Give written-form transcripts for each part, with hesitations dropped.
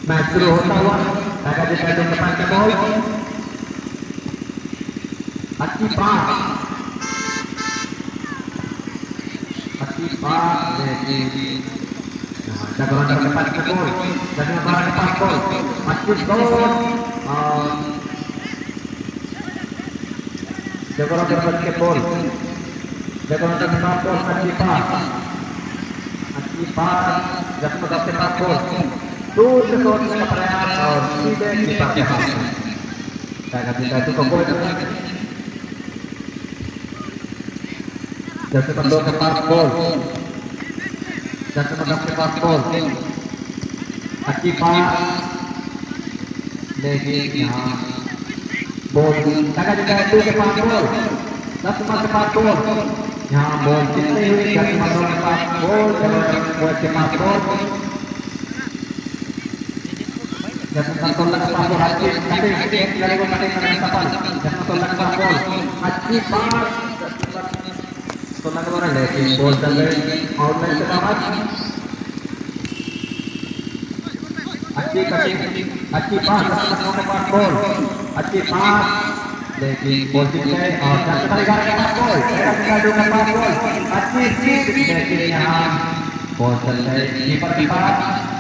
Match शुरू होता हुआ काका जी बैटिंग के पास बॉल अच्छी पास जगह के पास बॉल जगह के पास बॉल अच्छी बॉल जगह के पास के बॉल जगह के पास बॉल अच्छी पास जगह के पास बॉल दूर से सोचने का प्रयास और सीधे कीपर के हाथ में काका जी बैटिंग को गोल जैसे बंदों के पास बॉल जैसे बंदों के पास बॉल अच्छी पास लेकिन यहाँ बॉल काका जी बैटिंग के पास बॉल 10 नंबर के पास बॉल यहाँ बॉल कितने हुई 10 नंबर के पास बॉल के पास बॉल जैसे तोलक का बॉल अच्छी कटे एक लड़े को कटे करने का पास जैसे तोलक का बॉल अच्छी पास तोलक वाला लेकिन बॉल चल गई आउटलाइन से बाहर अच्छी कटिंग अच्छी पास जैसे के पास बॉल अच्छी पास लेकिन बॉल जीत गए और जैसे परिवार के पास बॉल के पास बॉल अच्छी सीट लेकिन यहाँ बॉल चल गई कीपर के पास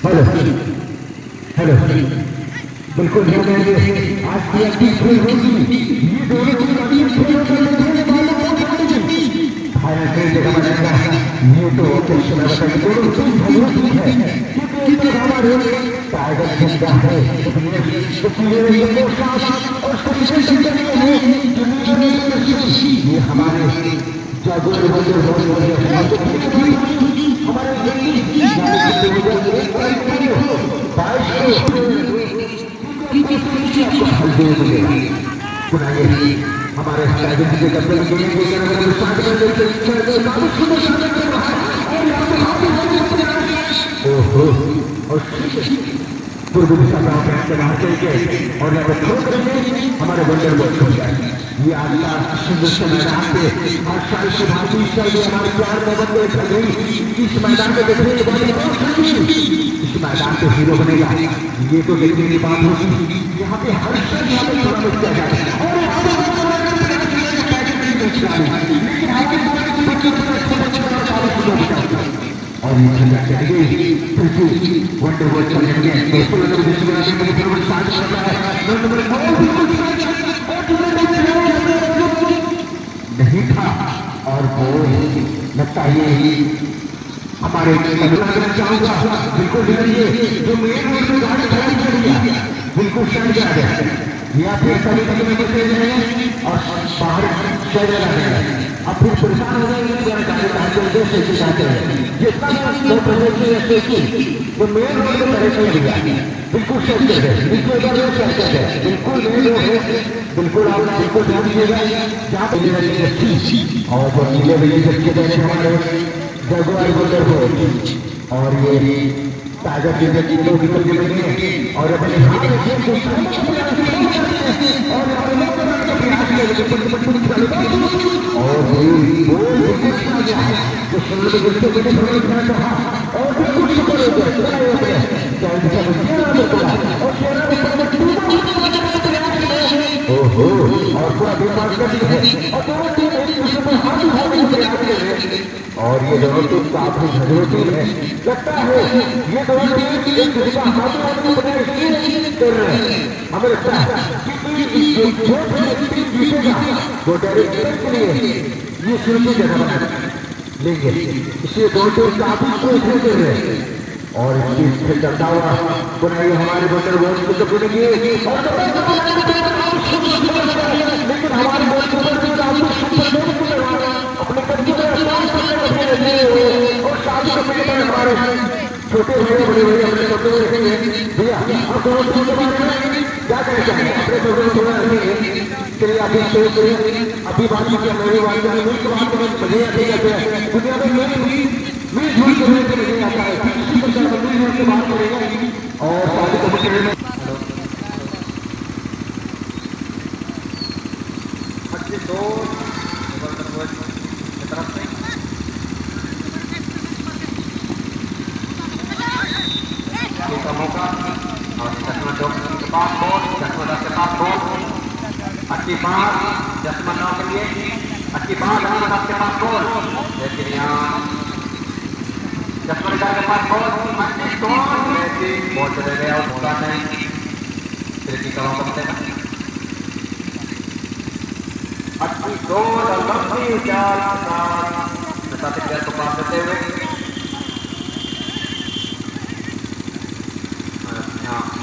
हेलो बिल्कुल आज की अच्छी खेल होगी ये दोनों टीम अभी खेलों के लिए फाइनल खेल जगह बनेगा ये तो ऑफिशियल में बताइए दोनों टीम भगवती है क्योंकि इतना हमारे टाइगर खेलता है इसलिए ये साथ और कंसेंट्रेट करने हैं ये हमारे जागरूक बंदे हमारे पूर्व दिशा में बाहर चलके और हमारे बंदर बॉल छूट जाए ये आज का हिंदुस्तान मैदान पे हर साल से भारतीय चल रही हमारे प्यार में बंदे चल रही इस मैदान में देखने के बाद इस मैदान पे हीरो बनेगा ये तो देखने की बात होगी यहाँ पे हर साल यहाँ पे थोड़ा कुछ किया जाए और वंडर वर्ल्ड चलेंगे नहीं था और वो लगता है हमारे चाहूंगा बिल्कुल जो मेन रोड में गाड़ी खड़ी कर दिया बिल्कुल सही जा रहा है या फिर सभी और बाहर चले जाते हैं अब फिर परेशान हो जाएंगे तो मेन रोड में परेशान दिया बिल्कुल सही कर रहे बिल्कुल बिल्कुल मेन रोड है बिल्कुल आप बिल्कुल ध्यान दीजिएगा जहाँ और जो नीले बिजली के देने हमारे जगुआर बोलर को और ये टाइगर के तीनों विकेट गिरेंगे और अपने ओहो और पूरा दिमाग कर और ये दोनों टीम काफी झगड़े टीम है लगता है ये दोनों टीम एक दूसरे का हाथ कर रहे हैं हमें लगता है वो डायरेक्ट के लिए ये शुरू की जगह बना लेंगे इसलिए दोनों टीम काफी कोशिश कर रहे हैं और इसकी चलता हुआ बनाइए हमारे बंदर बॉल को पकड़ेंगे लेकिन हमारे बॉल को अपने कब्जे में और शादी करने के हमारे छोटे भैया बड़े भैया अपने कब्जे में रखेंगे भैया और दोनों टीम के बारे में क्या कहना चाहिए अपने कब्जे में थोड़ा रखेंगे चलिए अभी बात की बात करें दुनिया में मिस वर्क करने से नहीं आता है, किसी प्रकार का मिस वर्क से बात करेगा और शादी को खेलने में 25-2 की तरफ से का मौका और चश्मा 2 के पास बॉल, चश्मा 10 के पास बॉल, अच्छी बात चश्मा 9 के लिए, अच्छी बात चश्मा 10 के पास बॉल, लेकिन यहाँ चश्मा 11 के पास बॉल, अच्छी शॉट, लेकिन बॉल चले गया और मौका नहीं, फिर का मौका मिलेगा। अच्छी शॉट और लंबी चाल प्लेयर को पास देते हुए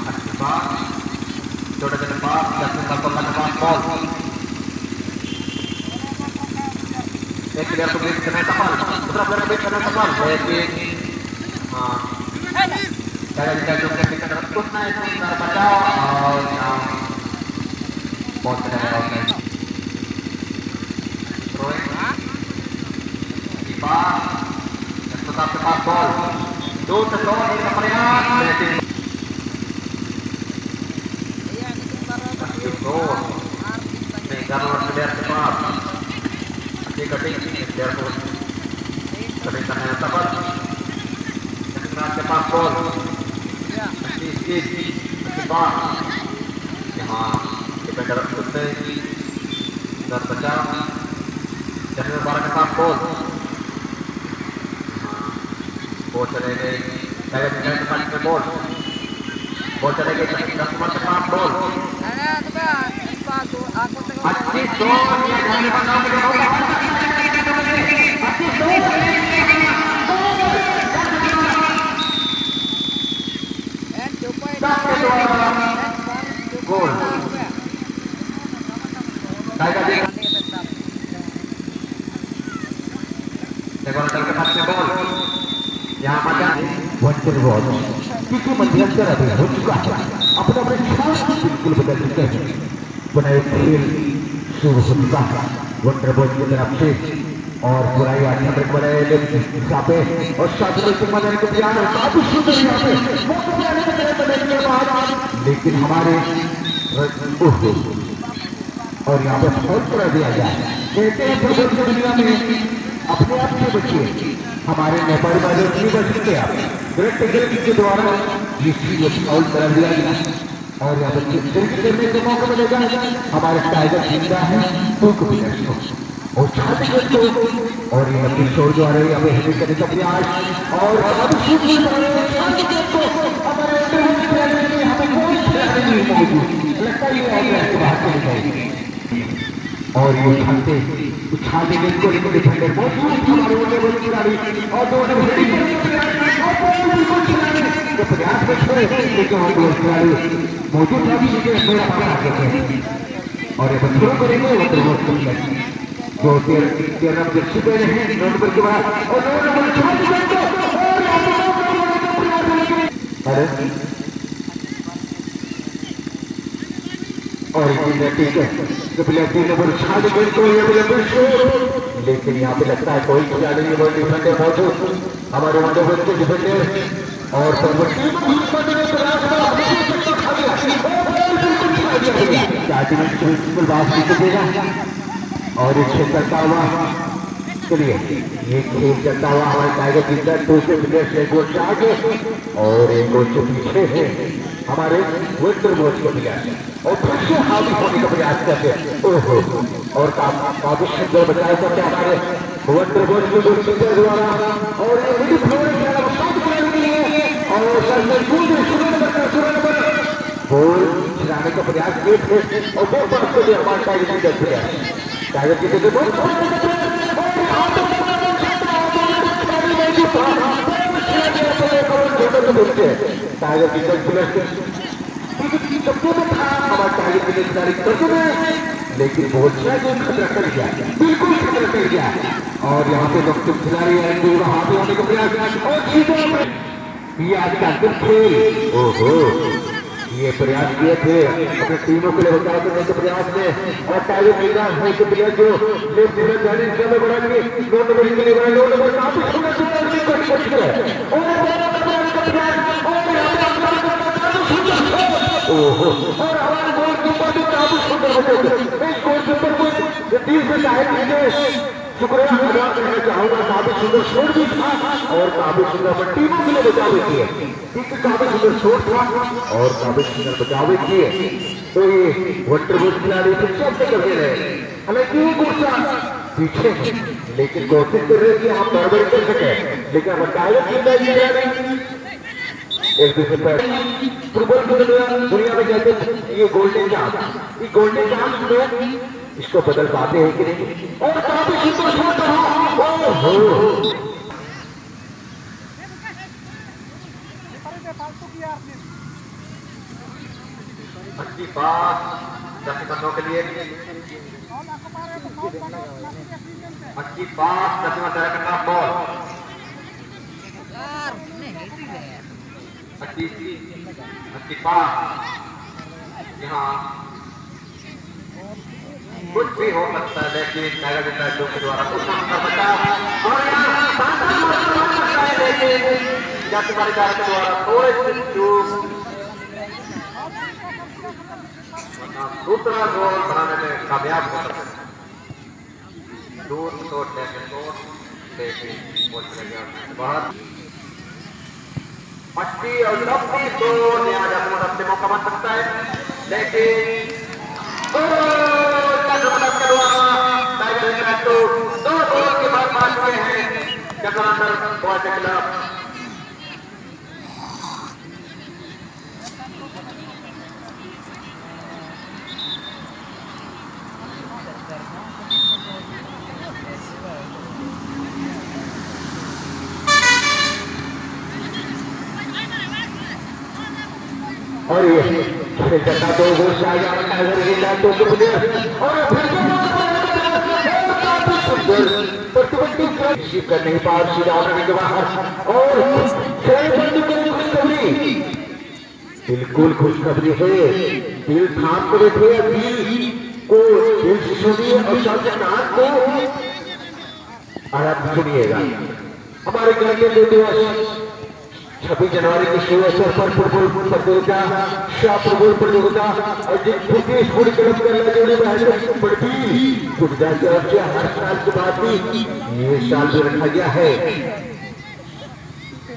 अच्छी बात छोटे छोटे पास चश्मे का पास बॉल, एक प्लेयर को बीट करने सफल, दूसरा प्लेयर को बीट करने सफल, लेकिन कुछ नहीं बचाओ और बहुत के पास बॉल, 2 से 2 एक प्रयास, लेकिन प्लेयर के पास अच्छी कटिंग, प्लेयर को कटिंग करने में सफल, के पास बॉल, अच्छी स्पीड, अच्छी बात, यहाँ डिफेंडर खुलते इधर बचाव, 12 के पास बॉल, बॉल चले गए बॉल चले गए 10 के पास बॉल, अच्छी शॉट गोल के पास में बॉल, यहाँ वंडर बॉल क्योंकि मध्यंतर अभी हो चुका है, अपने अपने ख्याल बिल्कुल बदल चुके हैं, बनाए खेल शुरू हो चुका है वंडर बॉल की तरफ से और बुराई 8 नंबर पर पे और 7 नंबर से मदन को ध्यान है, काफी सुंदर यहाँ पे लेकिन हमारे और यहाँ पे बहुत कर दिया गया है, कहते हैं दुनिया में अपने आप से बचिए, हमारे नेपाली वाले नहीं बच सकते आप के द्वारा आउट कर दिया गया और यहाँ पर करने का मौका मिलेगा, हमारे टाइगर जिंदा है और और ये अपनी शोर द्वारा यहाँ पे हिट करने का प्रयास और हमें कोई मौजूद लगता ही और ये उछालने के लिए डिफेंडर मौजूद हमारे खिलाड़ी और दोनों प्रयास करते हैं खिलाड़ी मौजूद और ये शुरू करेंगे जो 13 नंबर छुपे हैं 9 नंबर के बाद और 9 नंबर और ठीक है लेकिन यहाँ पे लगता है कोई खिलाड़ी डिफेंडर मौजूद, हमारे वंडरबॉल के डिफेंडर और और ये खेल चलता हुआ चलिए ये खेल चलता हुआ हमारे टाइगर जिंदा 2 से प्लेयर से गोल से आगे और 1 गोल से पीछे है हमारे वंडर बॉल को प्लेयर और फिर से हावी होने का प्रयास करते हैं और काफी सुंदर बचाव करते हमारे वंडर बॉल को द्वारा और गोल खिलाने का प्रयास किए थे और वो बात के लिए हमारे टाइगर जीत गया, टाइगर जीते थे टाइगर लेकिन बहुत खतरा कर गया, बिल्कुल खतरा कर गया और यहाँ पे लोग खिलाड़ी हाथ होने का प्रयास और ये आज का खेल ये प्रयास किए थे अपनी टीमों के लिए बचाव करने के प्रयास में, और टाइगर मैदान है के प्लेयर जो लेफ्ट में जाने में बढ़ाएंगे 9 नंबर के लिए 9 नंबर काफी सुंदर सुंदर कोशिश है ओहो, और हमारे गोलकीपर भी काफी सुंदर बचे। इस गोलकीपर को दिल से चाहे शुक्रिया अदा करना चाहूंगा, काफी सुंदर शोट भी था और काफी सुंदर टीमों के लिए बचाव किए, काफी सुंदर शोट था और काफी सुंदर बचाव किए। तो ये वंडरबुल खिलाड़ी चलते करते रहे, हालांकि गुस्सा पीछे लेकिन कोशिश कर रहे कि हम गड़बड़ी कर सके, लेकिन एक दूसरे पर फुटबॉल दुनिया में कहते हैं ये गोल्डन चांस, ये गोल्डन चांस में इसको बदल पाते हैं कि नहीं, और काफी सुंदर शॉट रहा। ओहो अच्छी बात 10 सेकंडों के लिए, अच्छी बात 10 सेकंड करना बॉल, अच्छी बात। यहाँ कुछ भी हो सकता है, लेकिन टाइगर विंडो के द्वारा कुछ बचा और लेकिन जातिवाड़ी के द्वारा थोड़े से दूसरा गोल बनाने में कामयाब हो सकते हैं। दूर तो लेकिन बहुत अच्छी और लंबी तो अपने मौका बन सकता है, लेकिन दो गोल के बाद बात हुए हैं जगरांतर बॉयज क्लब। और ये दो गोल टाइगर जिंदा तो कर नहीं पा सीधा के बाहर, और खुशखबरी, बिल्कुल खुशखबरी है। दिल थाम कर बैठे, दिल को दिल से सुनिए और शब्द को आराम सुनिएगा। हमारे घर के 2 दिवस 26 जनवरी के शुभ अवसर पर फुटबॉल प्रतियोगिता, शाह फुटबॉल प्रतियोगिता और स्कूल क्लब के हर साल के बाद भी ये साल भी रखा गया है,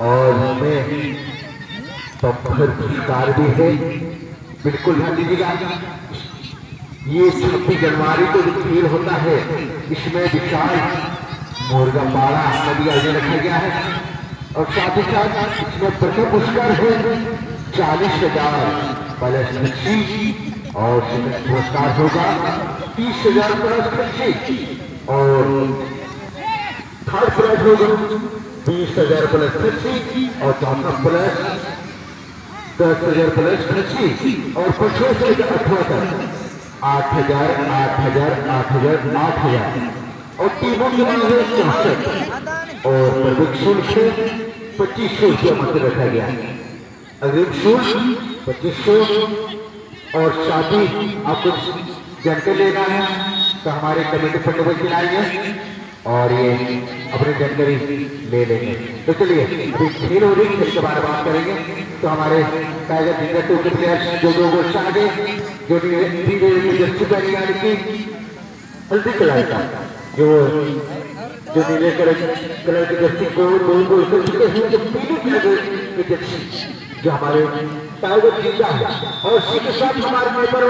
और हमें बम्पर पुरस्कार भी है। बिल्कुल ध्यान दीजिएगा, ये 26 जनवरी को जो खेल होता है इसमें विशाल मुर्गा पाड़ा नदी आयोजन रखा गया है, और साथ ही साथ इसमें प्रथम पुरस्कार है 40,000 प्लस राशि, और पुरस्कार होगा 30,000 प्लस राशि, और थर्ड प्राइज होगा 20,000 प्लस राशि, और चौथा प्लस 10,000 प्लस राशि, और 25 से 18 तक 8,000 8,000 8,000 8,000, और टीमों के मांगे 64, और प्रमुख शुल्क से 2500 रुपया मात्र रखा गया है। अग्रिम शुल्क 2500, और साथ ही आपको जानकारी लेना है तो हमारे कमेटी फंड को खिलाएंगे और ये अपनी जानकारी ले लेंगे। तो चलिए अभी खेल हो रही है, खेल के बारे में बात करेंगे। तो हमारे टाइगर जिंदा 2 के प्लेयर्स जो 2 गोल आगे जो जर्सी पहनी यानी कि हल्दी कलर का जो नीले कलर की जर्सी को 2 गोल कर चुके हैं, जो पीली कलर की जर्सी जो हमारे टाइगर जिंदा है, और इसी के साथ हमारे द्वारा